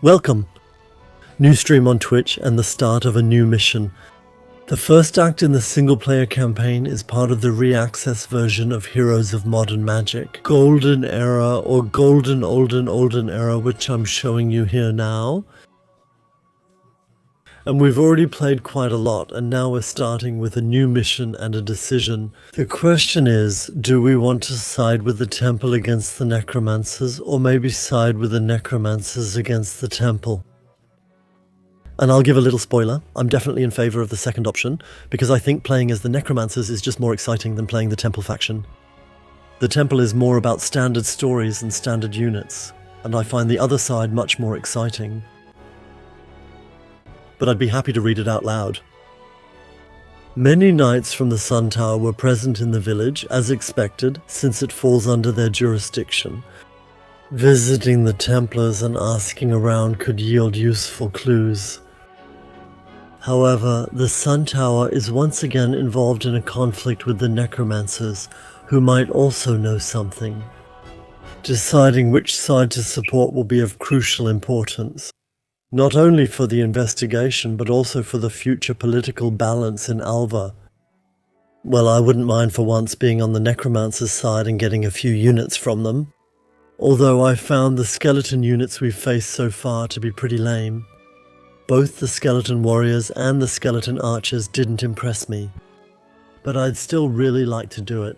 Welcome! New stream on Twitch and the start of a new mission. The first act in the single-player campaign is part of the re-access version of Heroes of Modern Magic, Golden Era or Golden Olden Era, which I'm showing you here now. And we've already played quite a lot, and now we're starting with a new mission and a decision. The question is, do we want to side with the Temple against the Necromancers, or maybe side with the Necromancers against the Temple? And I'll give a little spoiler, I'm definitely in favour of the second option, because I think playing as the Necromancers is just more exciting than playing the Temple faction. The Temple is more about standard stories and standard units, and I find the other side much more exciting. But I'd be happy to read it out loud. Many knights from the Sun Tower were present in the village, as expected, since it falls under their jurisdiction. Visiting the Templars and asking around could yield useful clues. However, the Sun Tower is once again involved in a conflict with the Necromancers, who might also know something. Deciding which side to support will be of crucial importance. Not only for the investigation, but also for the future political balance in Alva. Well, I wouldn't mind for once being on the Necromancer's side and getting a few units from them. Although I found the skeleton units we've faced so far to be pretty lame. Both the skeleton warriors and the skeleton archers didn't impress me. But I'd still really like to do it.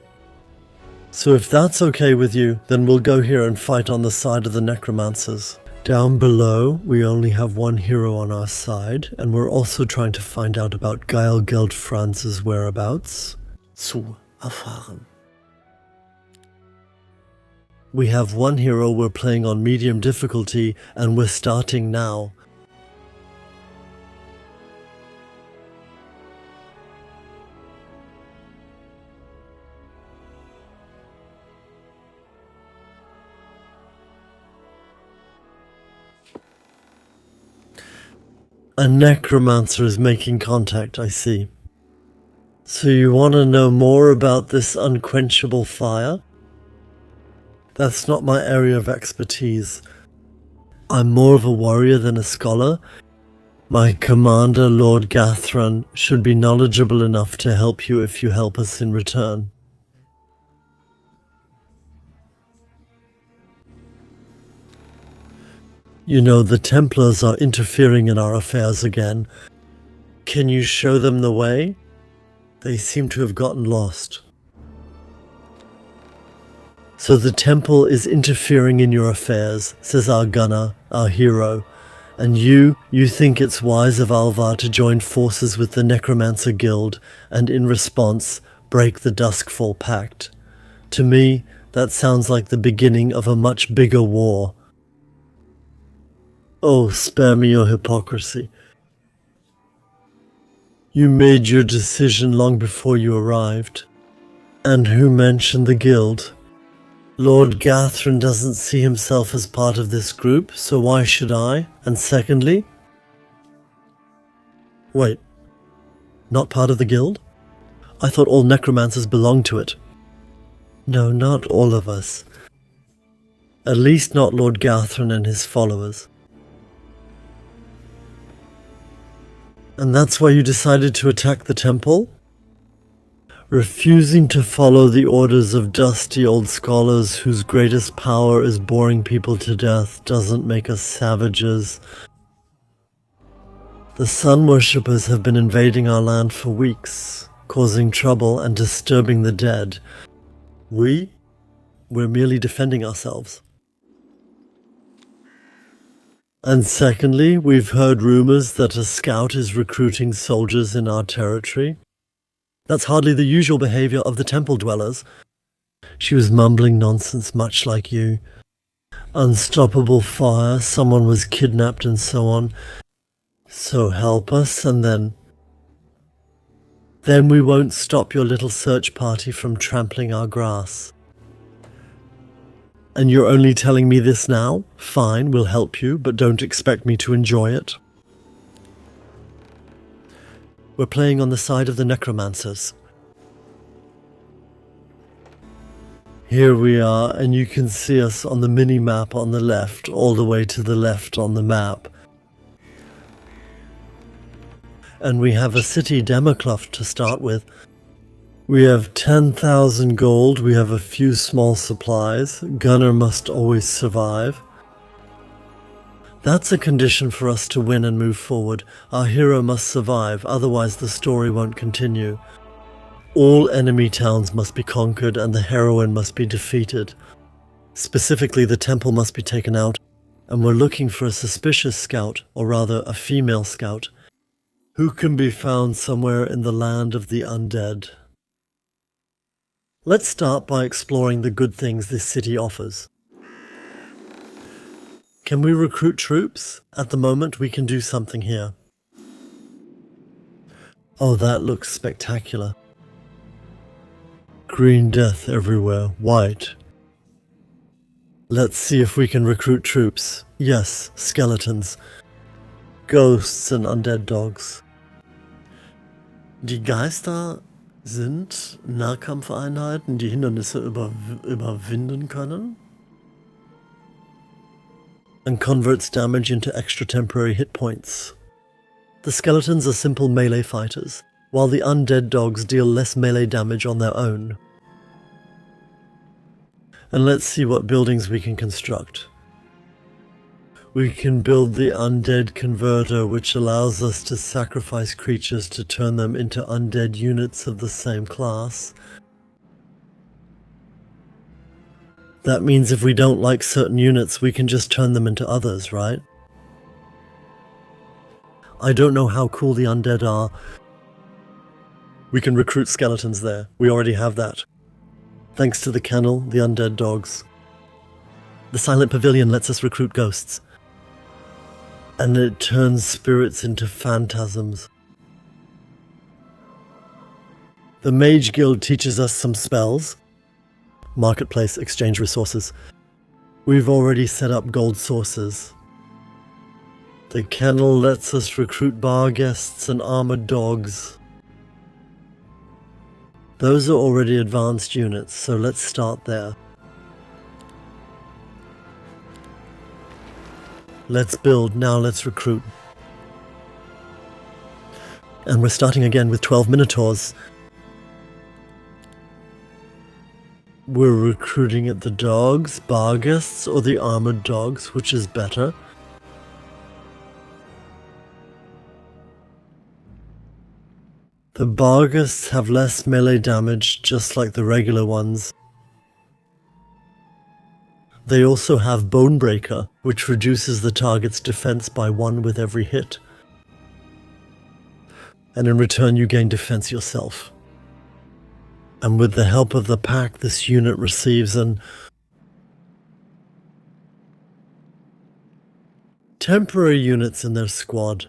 So if that's okay with you, then we'll go here and fight on the side of the Necromancers. Down below, we only have one hero on our side, and we're also trying to find out about Geilgeld Franz's whereabouts. Zu erfahren. We have one hero we're playing on medium difficulty, and we're starting now. A necromancer is making contact, I see. So you want to know more about this unquenchable fire? That's not my area of expertise. I'm more of a warrior than a scholar. My commander, Lord Gathran, should be knowledgeable enough to help you if you help us in return. You know, the Templars are interfering in our affairs again. Can you show them the way? They seem to have gotten lost. So the Temple is interfering in your affairs, says our gunner, our hero. And you think it's wise of Alvar to join forces with the Necromancer Guild, and in response, break the Duskfall Pact. To me, that sounds like the beginning of a much bigger war. Oh, spare me your hypocrisy. You made your decision long before you arrived. And who mentioned the guild? Lord Gathran doesn't see himself as part of this group, so why should I? And secondly... Wait, not part of the guild? I thought all necromancers belonged to it. No, not all of us. At least not Lord Gathran and his followers. And that's why you decided to attack the temple? Refusing to follow the orders of dusty old scholars whose greatest power is boring people to death doesn't make us savages. The sun worshippers have been invading our land for weeks, causing trouble and disturbing the dead. We're merely defending ourselves. And secondly, we've heard rumors that a scout is recruiting soldiers in our territory. That's hardly the usual behavior of the temple dwellers. She was mumbling nonsense much like you. Unstoppable fire, someone was kidnapped and so on. So help us and then we won't stop your little search party from trampling our grass. And you're only telling me this now? Fine, we'll help you, but don't expect me to enjoy it. We're playing on the side of the Necromancers. Here we are, and you can see us on the mini-map on the left, all the way to the left on the map. And we have a city democloth to start with. We have 10,000 gold, we have a few small supplies. Gunner must always survive. That's a condition for us to win and move forward. Our hero must survive, otherwise the story won't continue. All enemy towns must be conquered and the heroine must be defeated. Specifically, the temple must be taken out, and we're looking for a suspicious scout, or rather a female scout, who can be found somewhere in the land of the undead. Let's start by exploring the good things this city offers. Can we recruit troops? At the moment, we can do something here. Oh, that looks spectacular. Green death everywhere, white. Let's see if we can recruit troops. Yes, skeletons. Ghosts and undead dogs. Die Geister sind Nahkampfeinheiten, die Hindernisse überwinden können. And converts damage into extra temporary hit points. The skeletons are simple melee fighters, while the undead dogs deal less melee damage on their own. And let's see what buildings we can construct. We can build the Undead Converter, which allows us to sacrifice creatures to turn them into undead units of the same class. That means if we don't like certain units, we can just turn them into others, right? I don't know how cool the undead are. We can recruit skeletons there. We already have that. Thanks to the kennel, the undead dogs. The Silent Pavilion lets us recruit ghosts. And it turns spirits into phantasms. The Mage Guild teaches us some spells. Marketplace, exchange resources. We've already set up gold sources. The kennel lets us recruit bar guests and armored dogs. Those are already advanced units, so let's start there. Let's build, now let's recruit. And we're starting again with 12 Minotaurs. We're recruiting at the dogs, bar guests, or the armored dogs, which is better. The bar guests have less melee damage, just like the regular ones. They also have Bonebreaker, which reduces the target's defense by 1 with every hit. And in return you gain defense yourself. And with the help of the pack, this unit receives an temporary units in their squad,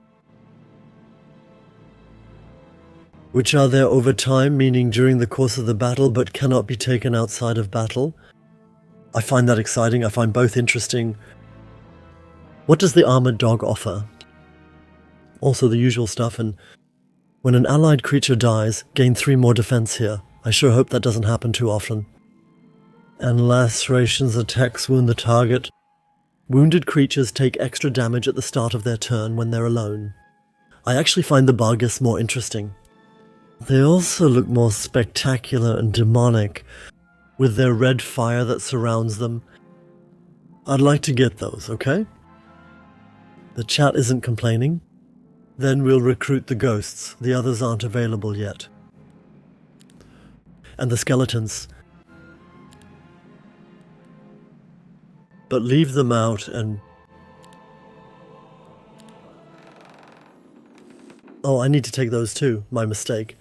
which are there over time, meaning during the course of the battle, but cannot be taken outside of battle. I find that exciting. I find both interesting. What does the armored dog offer? Also the usual stuff, and when an allied creature dies, gain 3 more defense here. I sure hope that doesn't happen too often. And lacerations attacks wound the target. Wounded creatures take extra damage at the start of their turn when they're alone. I actually find the Bargus more interesting. They also look more spectacular and demonic, with their red fire that surrounds them. I'd like to get those, okay? The chat isn't complaining. Then we'll recruit the ghosts. The others aren't available yet. And the skeletons. But leave them out and... Oh, I need to take those too. My mistake.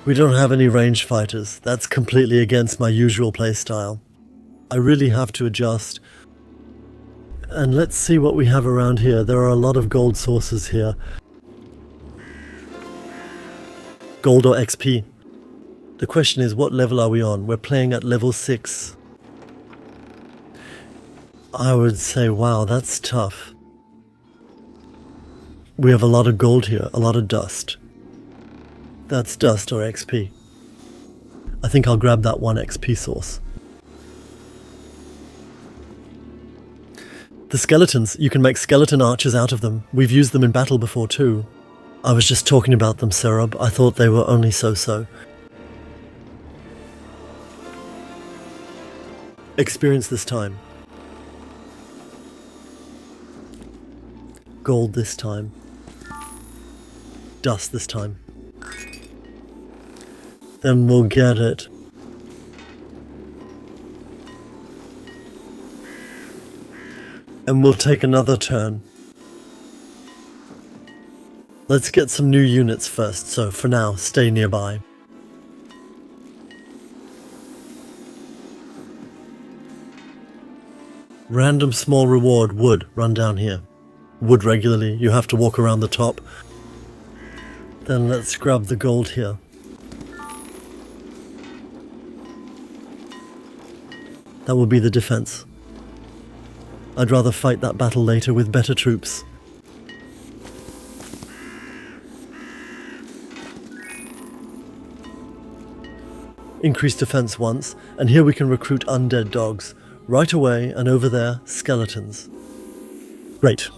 We don't have any ranged fighters. That's completely against my usual playstyle. I really have to adjust. And let's see what we have around here. There are a lot of gold sources here. Gold or XP? The question is, what level are we on? We're playing at level 6. I would say, wow, that's tough. We have a lot of gold here, a lot of dust. That's dust or XP. I think I'll grab that 1 XP source. The skeletons, you can make skeleton archers out of them. We've used them in battle before too. I was just talking about them, Serub. I thought they were only so-so. Experience this time. Gold this time. Dust this time. Then we'll get it. And we'll take another turn. Let's get some new units first, so for now, stay nearby. Random small reward, wood, run down here. Wood regularly, you have to walk around the top. Then let's grab the gold here. That will be the defense. I'd rather fight that battle later with better troops. Increase defense once, and here we can recruit undead dogs. Right away, and over there, skeletons. Great.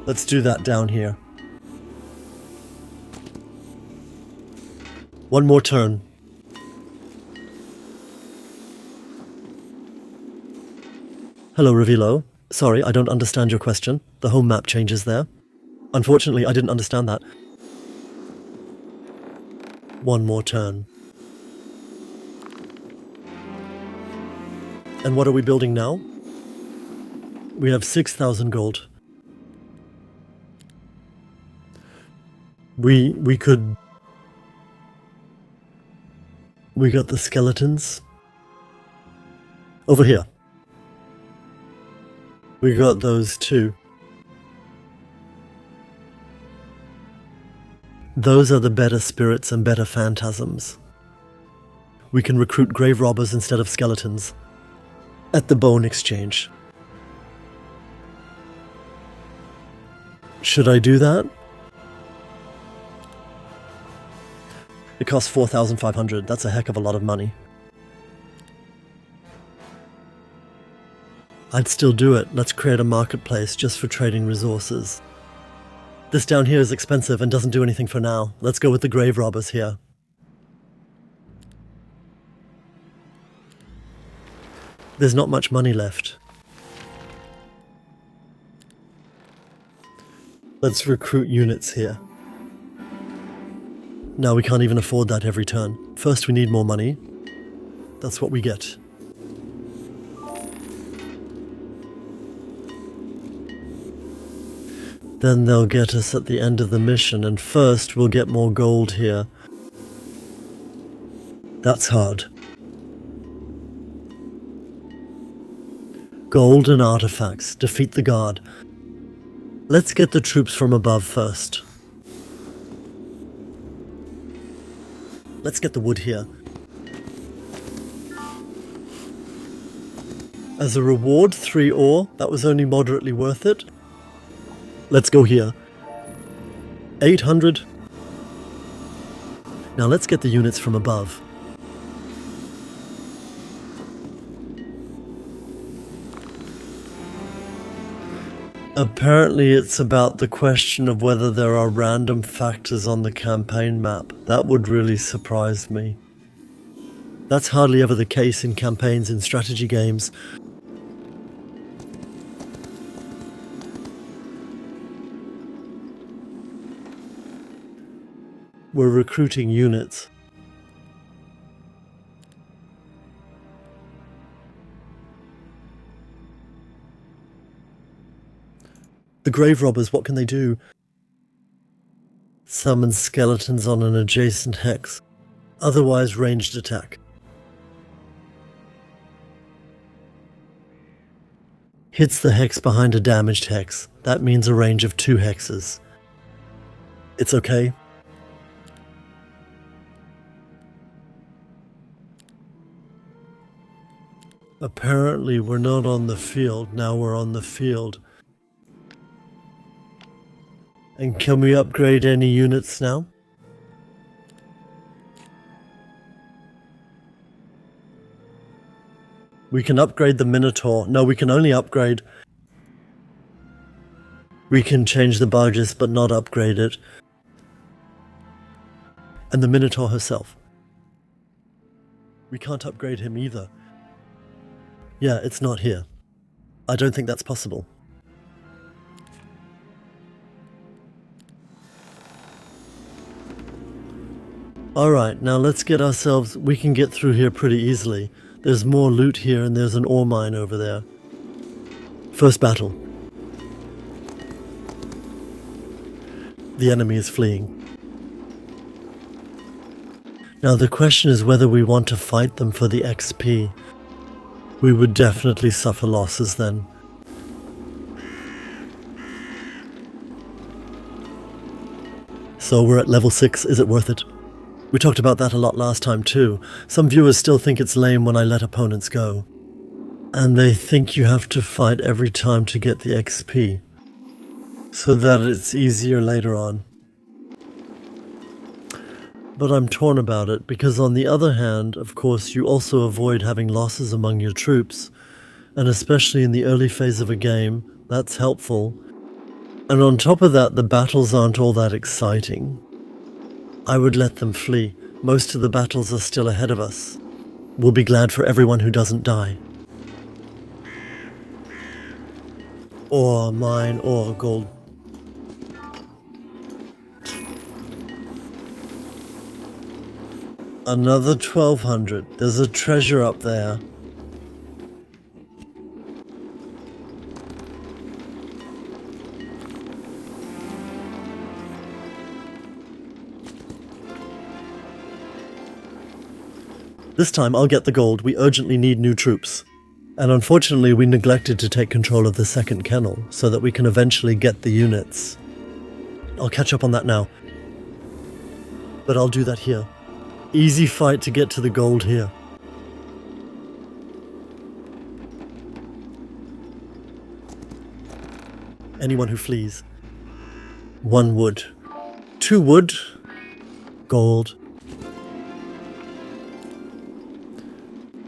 Let's do that down here. One more turn. Hello, Revilo. Sorry, I don't understand your question. The home map changes there. Unfortunately, I didn't understand that. One more turn. And what are we building now? We have 6,000 gold. We could... We got the skeletons. Over here. We got those too. Those are the better spirits and better phantasms. We can recruit grave robbers instead of skeletons. At the bone exchange. Should I do that? It costs 4,500. That's a heck of a lot of money. I'd still do it. Let's create a marketplace just for trading resources. This down here is expensive and doesn't do anything for now. Let's go with the grave robbers here. There's not much money left. Let's recruit units here. Now we can't even afford that every turn. First we need more money. That's what we get. Then they'll get us at the end of the mission, and first we'll get more gold here. That's hard. Gold and artifacts. Defeat the guard. Let's get the troops from above first. Let's get the wood here. As a reward, 3 ore. That was only moderately worth it. Let's go here. 800. Now let's get the units from above. Apparently it's about the question of whether there are random factors on the campaign map. That would really surprise me. That's hardly ever the case in campaigns in strategy games. We're recruiting units. The grave robbers, what can they do? Summon skeletons on an adjacent hex. Otherwise ranged attack. Hits the hex behind a damaged hex. That means a range of 2 hexes. It's okay. Apparently we're not on the field, now we're on the field. And can we upgrade any units now? We can upgrade the Minotaur. No, we can only upgrade. We can change the barges, but not upgrade it. And the Minotaur herself. We can't upgrade him either. Yeah, it's not here. I don't think that's possible. Alright, now let's get ourselves... We can get through here pretty easily. There's more loot here and there's an ore mine over there. First battle. The enemy is fleeing. Now the question is whether we want to fight them for the XP. We would definitely suffer losses then. So we're at level 6, is it worth it? We talked about that a lot last time too. Some viewers still think it's lame when I let opponents go. And they think you have to fight every time to get the XP, so that it's easier later on. But I'm torn about it, because on the other hand, of course, you also avoid having losses among your troops, and especially in the early phase of a game, that's helpful. And on top of that, the battles aren't all that exciting. I would let them flee. Most of the battles are still ahead of us. We'll be glad for everyone who doesn't die. Or mine, or gold. Another 1200. There's a treasure up there. This time I'll get the gold. We urgently need new troops. And unfortunately we neglected to take control of the second kennel, so that we can eventually get the units. I'll catch up on that now. But I'll do that here. Easy fight to get to the gold here. Anyone who flees. 1 wood. 2 wood. Gold.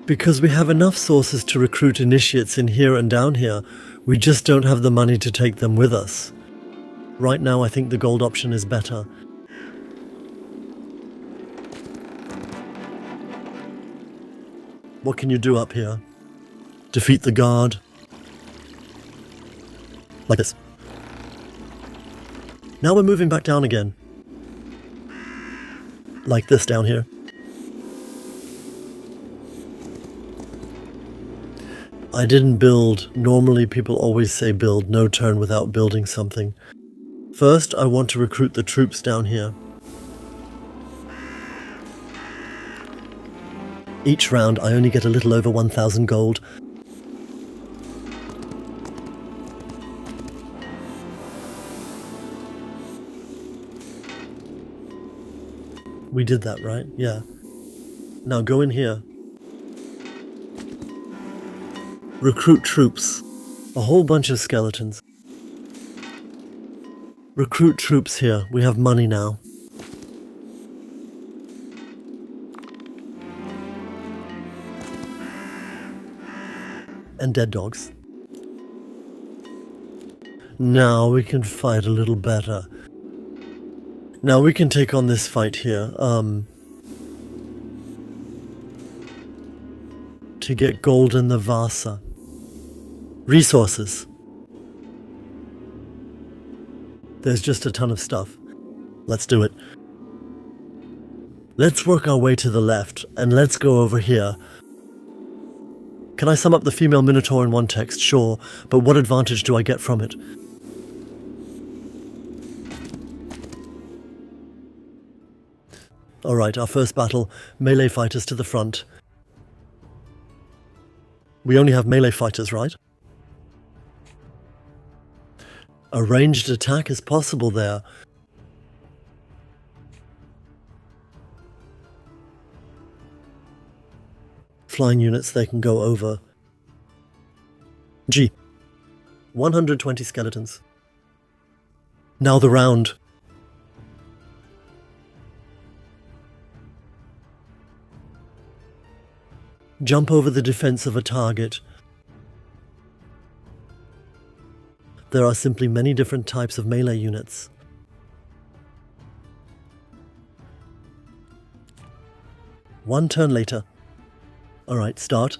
Because we have enough sources to recruit initiates in here and down here, we just don't have the money to take them with us. Right now I think the gold option is better. What can you do up here? Defeat the guard. Like this. Now we're moving back down again. Like this down here. I didn't build. Normally people always say build, no turn without building something. First, I want to recruit the troops down here. Each round I only get a little over 1,000 gold. We did that, right? Yeah. Now go in here. Recruit troops. A whole bunch of skeletons. Recruit troops here. We have money now. And dead dogs. Now we can fight a little better. Now we can take on this fight here. To get gold in the Vasa. Resources. There's just a ton of stuff. Let's do it. Let's work our way to the left, and let's go over here. Can I sum up the female Minotaur in one text? Sure, but what advantage do I get from it? Alright, our first battle, melee fighters to the front. We only have melee fighters, right? A ranged attack is possible there. Flying units, they can go over. G. 120 skeletons. Now the round. Jump over the defense of a target. There are simply many different types of melee units. One turn later. Alright, start.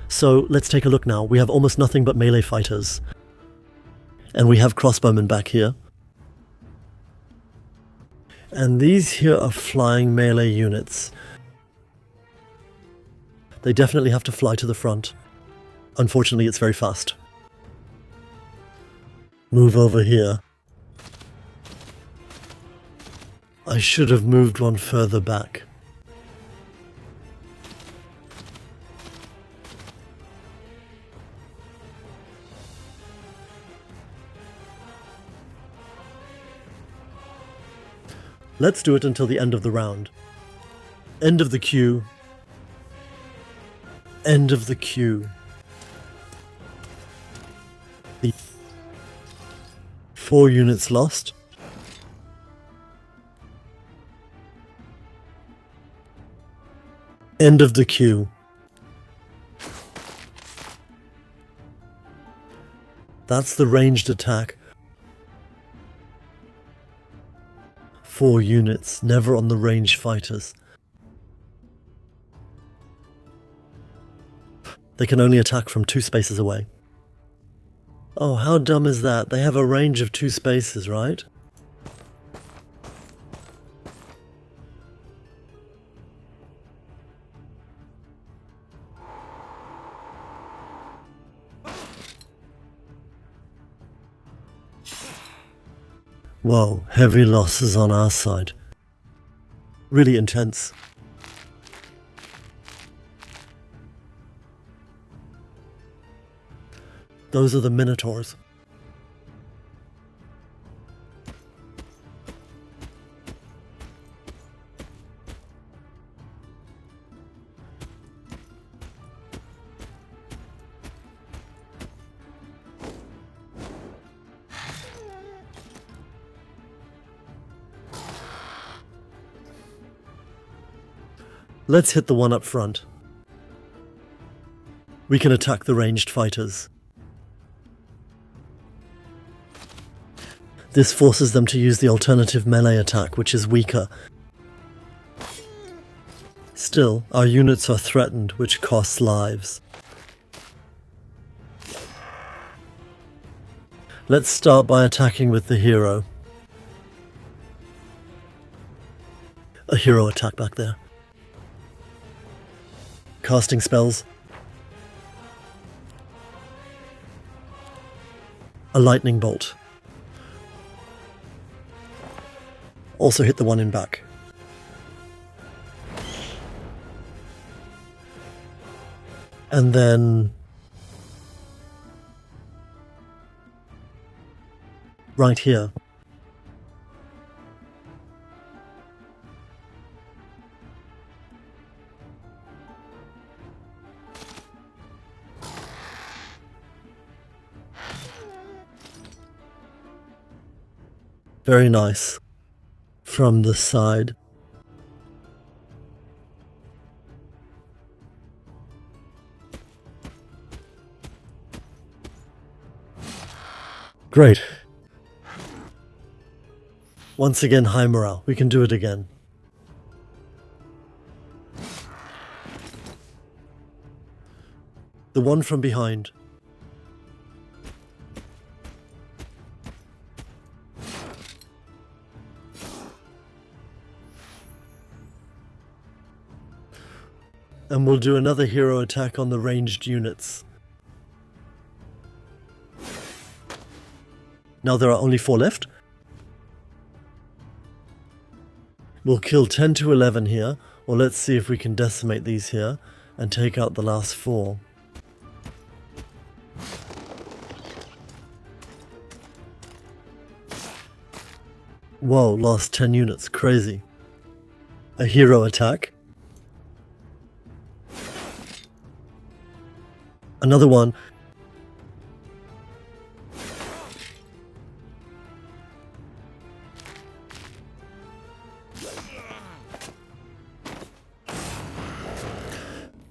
So let's take a look now. We have almost nothing but melee fighters. And we have crossbowmen back here. And these here are flying melee units. They definitely have to fly to the front. Unfortunately, it's very fast. Move over here. I should have moved one further back. Let's do it until the end of the round. End of the queue. End of the queue. The 4 units lost. End of the queue. That's the ranged attack. 4 units, never on the range fighters. They can only attack from 2 spaces away. Oh, how dumb is that? They have a range of 2 spaces, right? Whoa, heavy losses on our side. Really intense. Those are the Minotaurs. Let's hit the one up front. We can attack the ranged fighters. This forces them to use the alternative melee attack, which is weaker. Still, our units are threatened, which costs lives. Let's start by attacking with the hero. A hero attack back there. Casting spells. A lightning bolt. Also hit the one in back. And then right here. Very nice. From the side. Great. Once again, high morale. We can do it again. The one from behind. And we'll do another hero attack on the ranged units. Now there are only 4 left. We'll kill 10 to 11 here, or let's see if we can decimate these here and take out the last 4. Whoa, lost 10 units, crazy. A hero attack. Another one.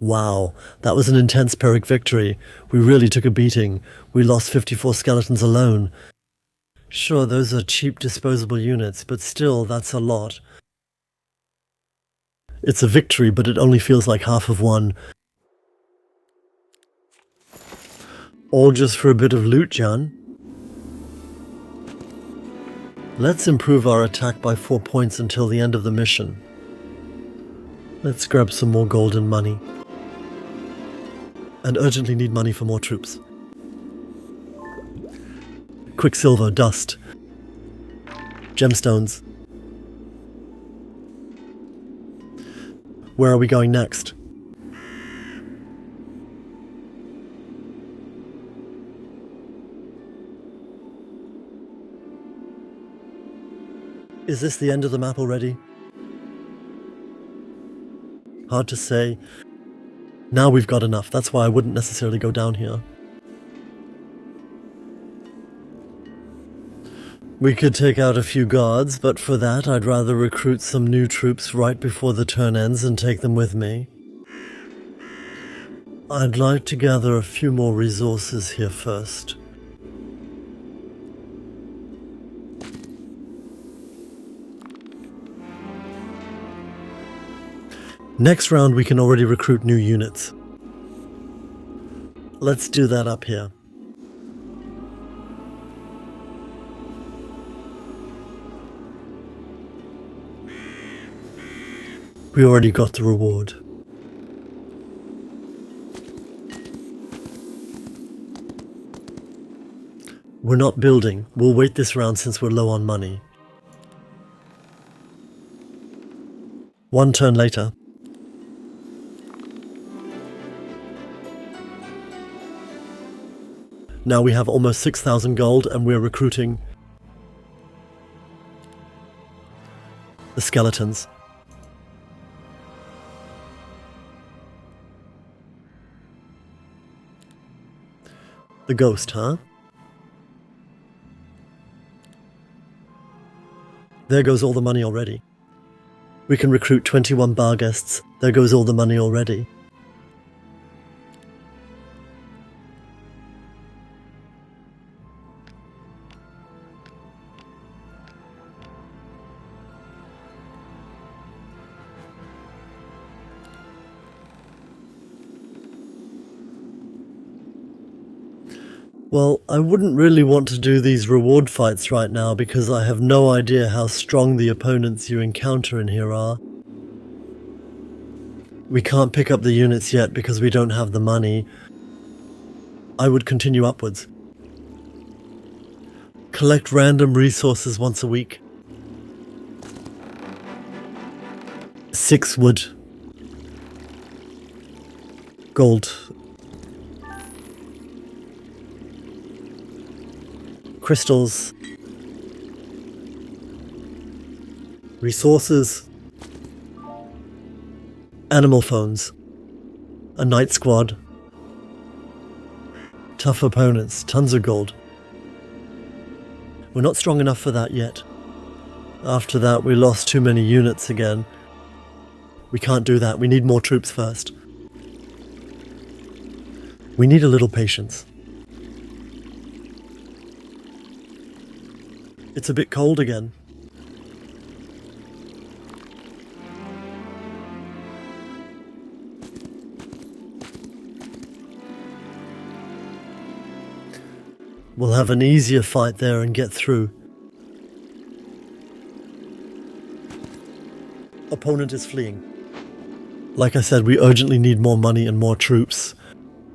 Wow, that was an intense Pyrrhic victory. We really took a beating. We lost 54 skeletons alone. Sure, those are cheap disposable units, but still, that's a lot. It's a victory, but it only feels like half of one. All just for a bit of loot, Jan. Let's improve our attack by 4 points until the end of the mission. Let's grab some more golden money. And urgently need money for more troops. Quicksilver, dust. Gemstones. Where are we going next? Is this the end of the map already? Hard to say. Now we've got enough, that's why I wouldn't necessarily go down here. We could take out a few guards, but for that I'd rather recruit some new troops right before the turn ends and take them with me. I'd like to gather a few more resources here first. Next round we can already recruit new units. Let's do that up here. We already got the reward. We're not building. We'll wait this round since we're low on money. One turn later. Now we have almost 6,000 gold and we're recruiting the skeletons. The ghost, huh? There goes all the money already. We can recruit 21 bar guests. There goes all the money already. Well, I wouldn't really want to do these reward fights right now because I have no idea how strong the opponents you encounter in here are. We can't pick up the units yet because we don't have the money. I would continue upwards. Collect random resources once a week. 6 wood. Gold. Crystals, resources, animal phones, a night squad, tough opponents, tons of gold. We're not strong enough for that yet. After that we lost too many units again. We can't do that, we need more troops first. We need a little patience. It's a bit cold again. We'll have an easier fight there and get through. Opponent is fleeing. Like I said, we urgently need more money and more troops.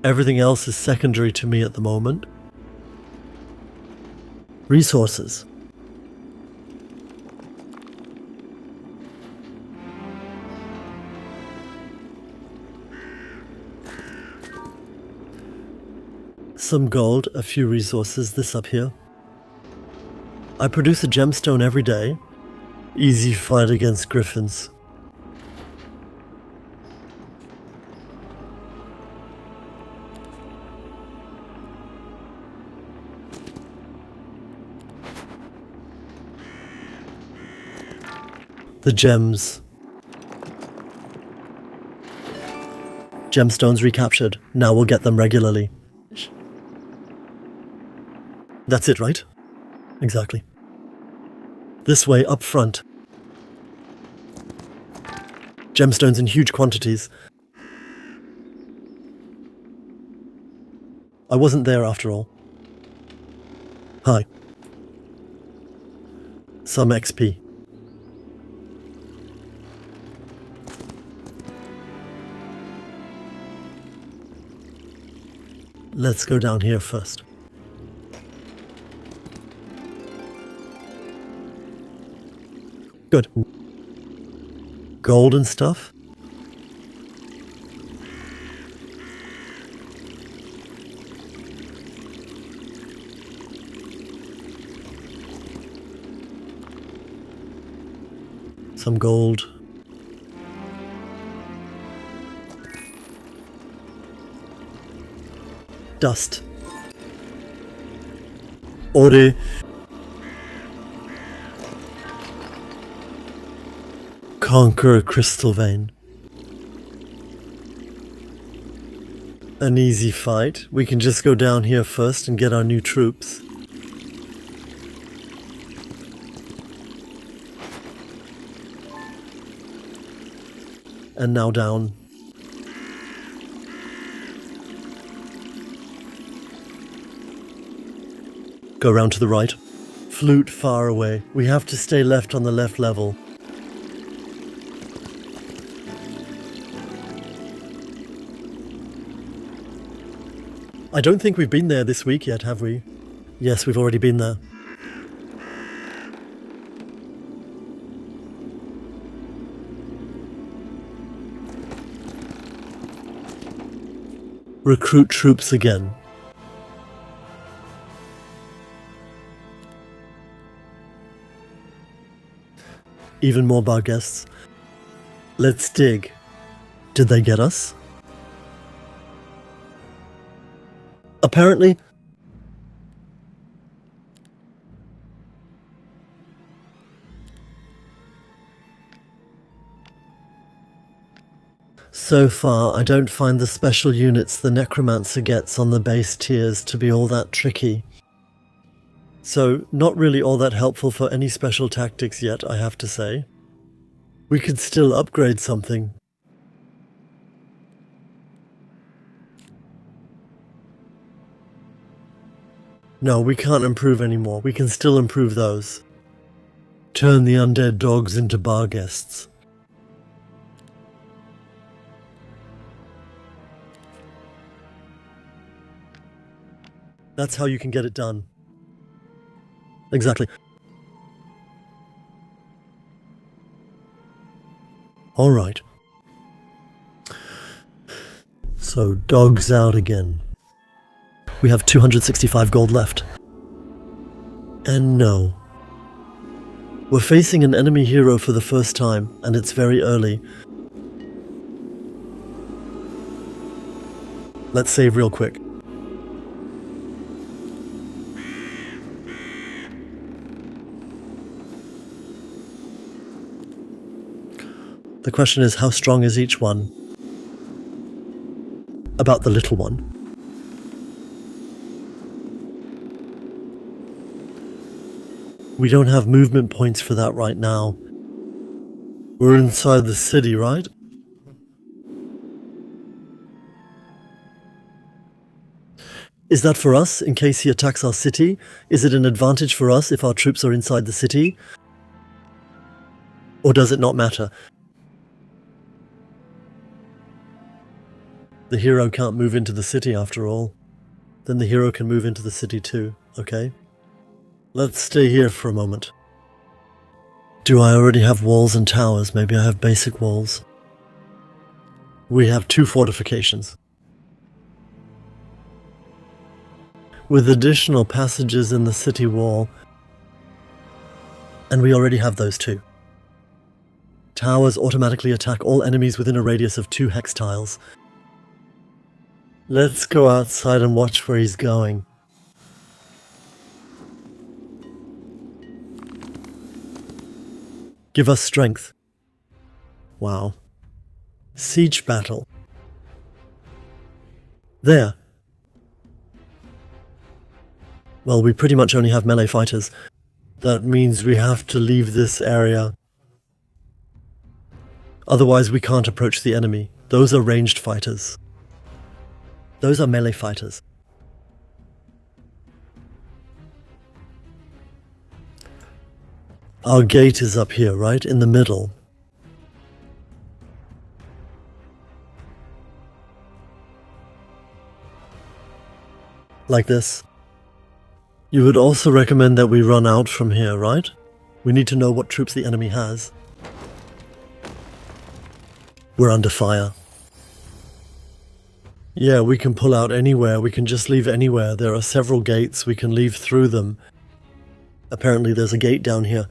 Everything else is secondary to me at the moment. Resources. Some gold, a few resources, this up here. I produce a gemstone every day. Easy fight against griffins. The gems. Gemstones recaptured. Now we'll get them regularly. That's it, right? Exactly. This way, up front. Gemstones in huge quantities. I wasn't there after all. Hi. Some XP. Let's go down here first. Good. Gold and stuff? Some gold. Dust. Ore. Conquer a crystal vein. An easy fight. We can just go down here first and get our new troops. And now down. Go round to the right. Flute far away. We have to stay left on the left level. I don't think we've been there this week yet, have we? Yes, we've already been there. Recruit troops again. Even more bar guests. Let's dig. Did they get us? Apparently. So far, I don't find the special units the Necromancer gets on the base tiers to be all that tricky. So, not really all that helpful for any special tactics yet, I have to say. We could still upgrade something. No, we can't improve anymore. We can still improve those. Turn the undead dogs into bar guests. That's how you can get it done. Exactly. Alright. So, dogs out again. We have 265 gold left. And no. We're facing an enemy hero for the first time, and it's very early. Let's save real quick. The question is, how strong is each one? About the little one. We don't have movement points for that right now. We're inside the city, right? Is that for us, in case he attacks our city? Is it an advantage for us if our troops are inside the city? Or does it not matter? The hero can't move into the city after all. Then the hero can move into the city too, okay? Let's stay here for a moment. Do I already have walls and towers? Maybe I have basic walls. We have 2 fortifications. With additional passages in the city wall. And we already have those 2. Towers automatically attack all enemies within a radius of 2 hex tiles. Let's go outside and watch where he's going. Give us strength. Wow. Siege battle. There. Well, we pretty much only have melee fighters. That means we have to leave this area. Otherwise we can't approach the enemy. Those are ranged fighters. Those are melee fighters. Our gate is up here, right? In the middle. Like this. You would also recommend that we run out from here, right? We need to know what troops the enemy has. We're under fire. Yeah, we can pull out anywhere. We can just leave anywhere. There are several gates. We can leave through them. Apparently there's a gate down here.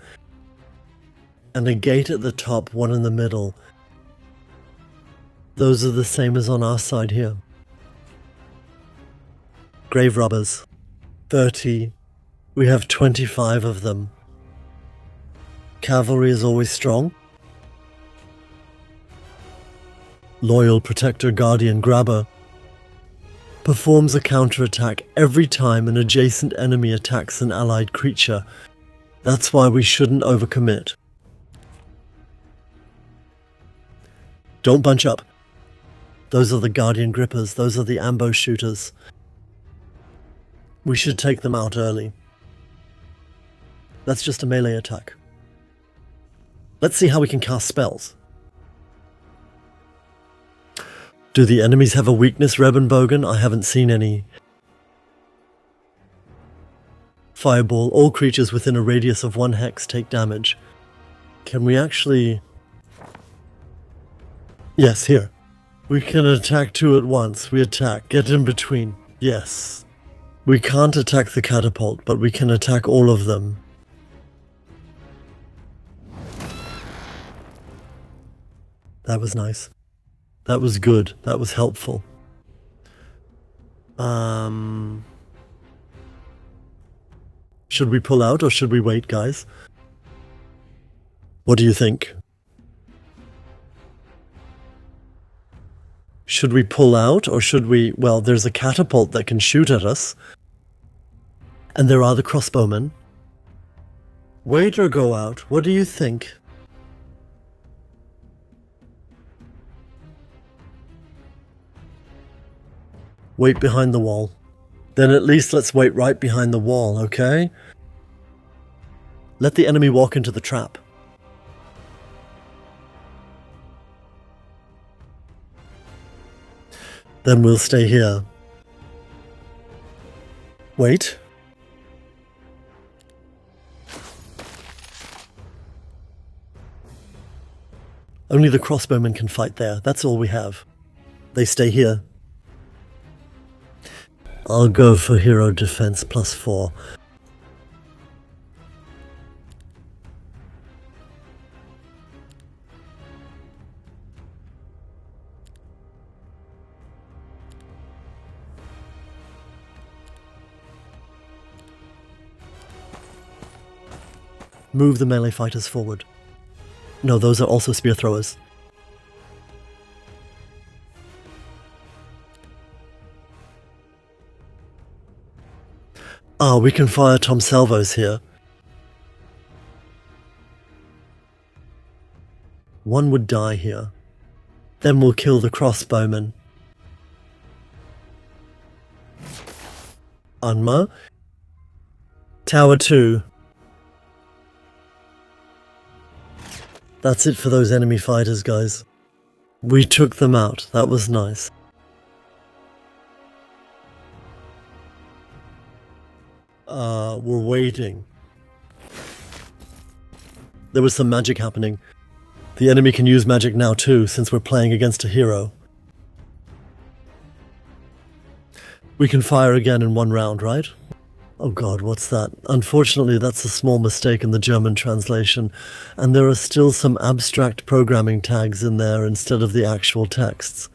And a gate at the top, one in the middle. Those are the same as on our side here. Grave robbers. 30. We have 25 of them. Cavalry is always strong. Loyal Protector Guardian Grabber. Performs a counterattack every time an adjacent enemy attacks an allied creature. That's why we shouldn't overcommit. Don't bunch up. Those are the Guardian Grippers, those are the ambush shooters. We should take them out early. That's just a melee attack. Let's see how we can cast spells. Do the enemies have a weakness, Rebenbogen? I haven't seen any. Fireball. All creatures within a radius of 1 hex take damage. Can we actually... Yes, here. We can attack 2 at once. We attack. Get in between. Yes. We can't attack the catapult, but we can attack all of them. That was nice. That was good. That was helpful. Should we pull out or should we wait, guys? What do you think? Should we pull out or should we... Well, there's a catapult that can shoot at us. And there are the crossbowmen. Wait or go out? What do you think? Wait behind the wall. Then at least let's wait right behind the wall, okay? Let the enemy walk into the trap. Then we'll stay here. Wait. Only the crossbowmen can fight there. That's all we have. They stay here. I'll go for hero defense +4. Move the melee fighters forward. No, those are also spear throwers. Ah, we can fire Tom Salvos here. One would die here. Then we'll kill the crossbowman. Unma. Tower 2. That's it for those enemy fighters, guys. We took them out. That was nice. We're waiting. There was some magic happening. The enemy can use magic now too, since we're playing against a hero. We can fire again in 1 round, right? Oh god, what's that? Unfortunately, that's a small mistake in the German translation, and there are still some abstract programming tags in there instead of the actual texts.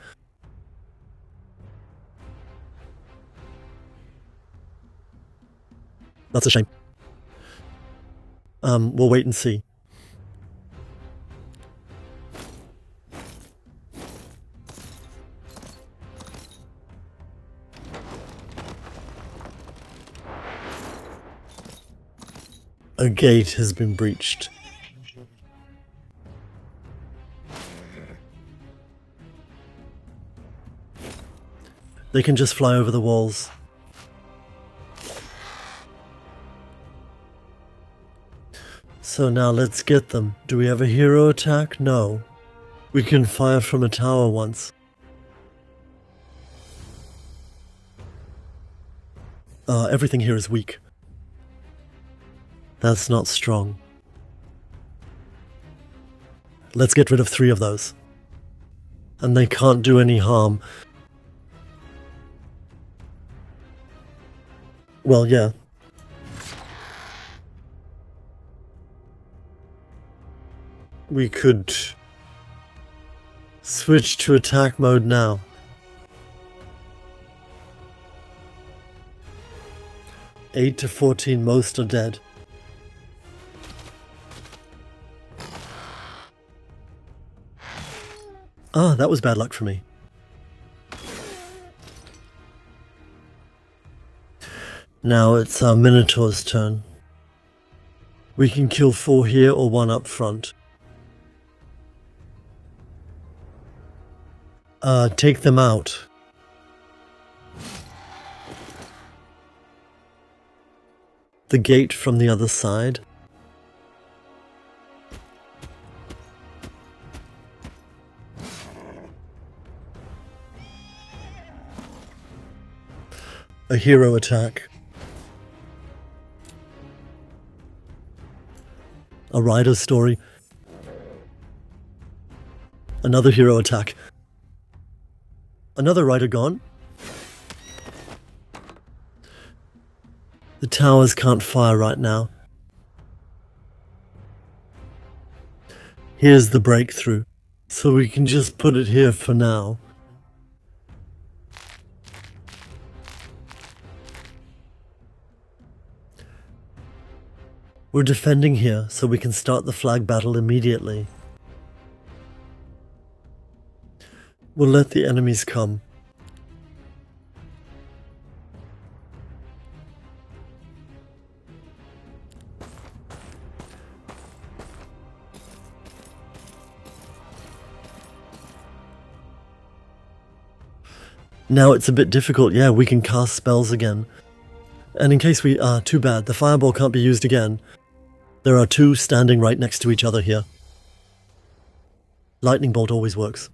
That's a shame. We'll wait and see. A gate has been breached. They can just fly over the walls. So now let's get them. Do we have a hero attack? No. We can fire from a tower once. Everything here is weak. That's not strong. Let's get rid of 3 of those. And they can't do any harm. Well, yeah. We could switch to attack mode now. Eight to 14, most are dead. Ah, that was bad luck for me. Now it's our Minotaur's turn. We can kill 4 here or 1 up front. Take them out. The gate from the other side. A hero attack. A rider story. Another hero attack. Another rider gone. The towers can't fire right now. Here's the breakthrough, so we can just put it here for now. We're defending here, so we can start the flag battle immediately. We'll let the enemies come. Now it's a bit difficult. Yeah, we can cast spells again. And in case we are too bad, the fireball can't be used again. There are 2 standing right next to each other here. Lightning bolt always works.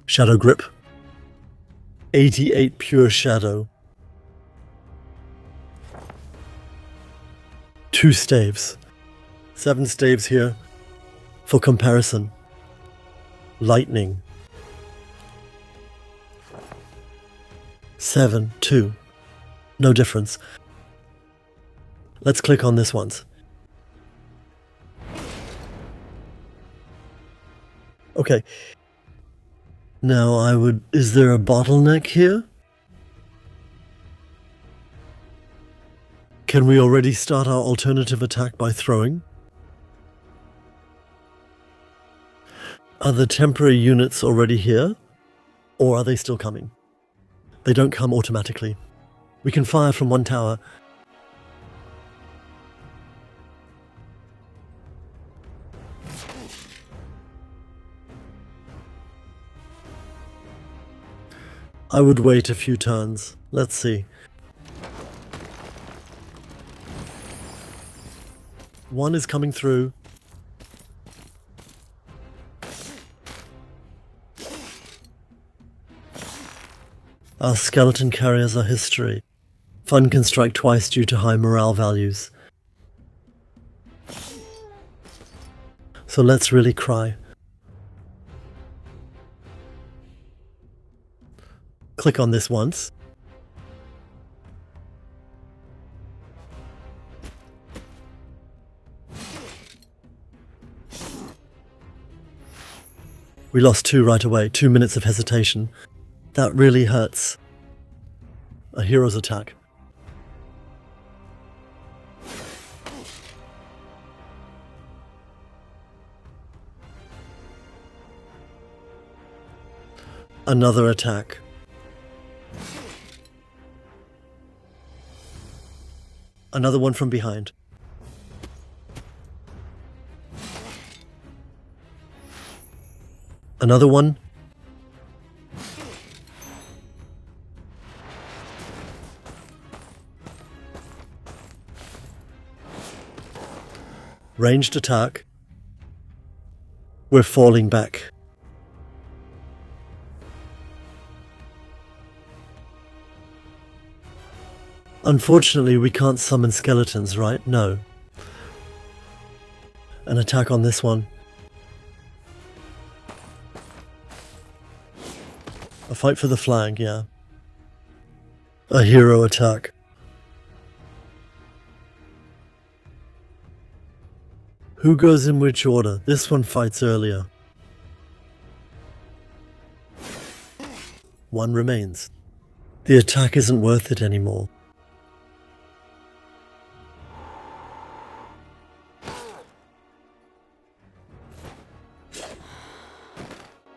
Shadow grip. 88 pure shadow. 2 staves. 7 staves here. For comparison. Lightning. 7, 2. No difference. Let's click on this once. Okay. Now is there a bottleneck here? Can we already start our alternative attack by throwing? Are the temporary units already here? Or are they still coming? They don't come automatically. We can fire from 1 tower. I would wait a few turns. Let's see. 1 is coming through. Our skeleton carriers are history. Fun can strike twice due to high morale values. So let's really cry. Click on this once. We lost 2 right away, 2 minutes of hesitation. That really hurts. A hero's attack. Another attack. Another one from behind. Another one. Ranged attack. We're falling back. Unfortunately, we can't summon skeletons, right? No. An attack on this one. A fight for the flag, yeah. A hero attack. Who goes in which order? This one fights earlier. One remains. The attack isn't worth it anymore.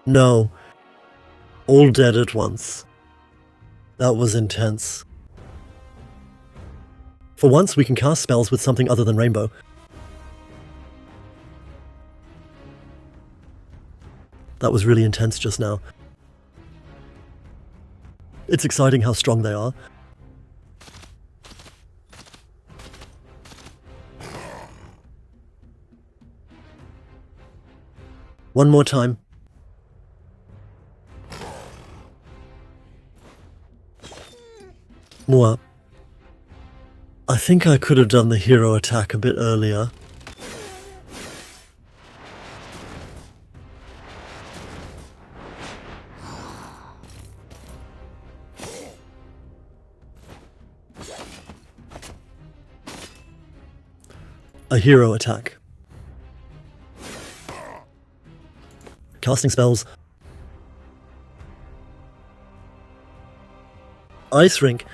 No. All dead at once. That was intense. For once, we can cast spells with something other than rainbow. That was really intense just now. It's exciting how strong they are. One more time. More. I think I could have done the hero attack a bit earlier. A hero attack. Casting spells. Ice rink.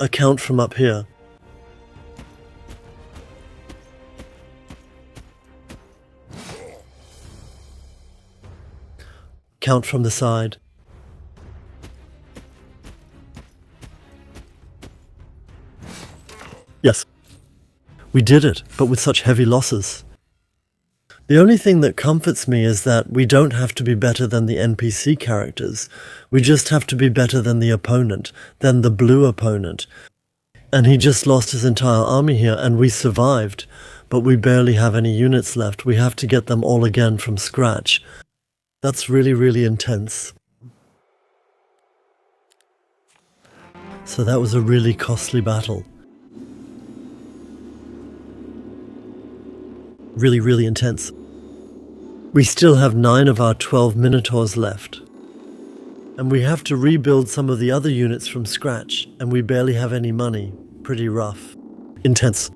A count from up here. Count from the side. Yes. We did it, but with such heavy losses. The only thing that comforts me is that we don't have to be better than the NPC characters. We just have to be better than the opponent, than the blue opponent. And he just lost his entire army here, and we survived. But we barely have any units left. We have to get them all again from scratch. That's really, really intense. So that was a really costly battle. Really, really intense. We still have 9 of our 12 Minotaurs left. And we have to rebuild some of the other units from scratch, and we barely have any money. Pretty rough. Intense.